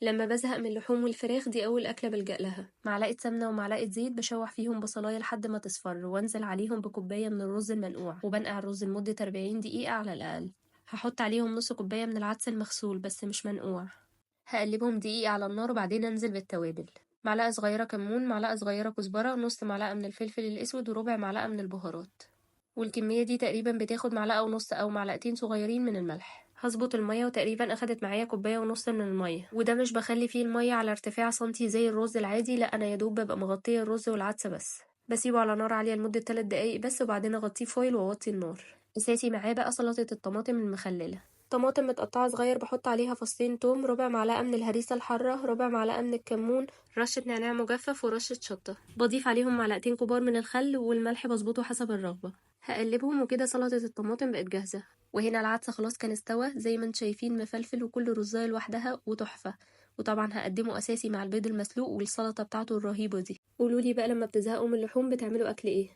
لما بزهق من اللحوم والفراخ دي أول أكلة بلجأ لها. معلقة سمنة ومعلقة زيت بشوح فيهم بصلاية لحد ما تصفر، وانزل عليهم بكوباية من الرز المنقوع، وبنقع الرز لمدة 40 دقيقة على الأقل. هحط عليهم نص كوباية من العدس المغسول بس مش منقوع. هقلبهم دقيقة على النار وبعدين انزل بالتوابل. معلقة صغيرة كمون، معلقة صغيرة كزبرة، نص معلقة من الفلفل الأسود، وربع معلقة من البهارات. والكمية دي تقريبا بتاخد معلقة ونص أو معلقتين صغيرين من الملح. هظبط المية وتقريبا أخدت معايا كوباية ونص من المية، وده مش بخلي فيه المية على ارتفاع سنتي زي الرز العادي، لا أنا يدوب ببقى مغطية الرز والعدسة بس. بسيبه على نار عالية لمدة 3 دقايق بس، وبعدين أغطيه فويل وأوطي النار. أساسي معاه بقى سلطة الطماطم المخللة. طماطم متقطعة صغير، بحط عليها فصين توم، ربع معلقة من الهريسة الحارة، ربع معلقة من الكمون، رشة نعناع مجفف، ورشة شطة. بضيف عليهم معلقتين كبار من الخل، والملح بظبطه حسب الرغبة. هقلبهم وكده سلطة الطماطم بقت جاهزة. وهنا العدس خلاص كان استوى زي ما انتم شايفين، مفلفل وكل رزاية لوحدها وتحفة. وطبعا هقدمه أساسي مع البيض المسلوق والسلطة بتاعته الرهيبة دي. قولولي بقى لما بتزهقوا من اللحوم بتعملوا أكل ايه؟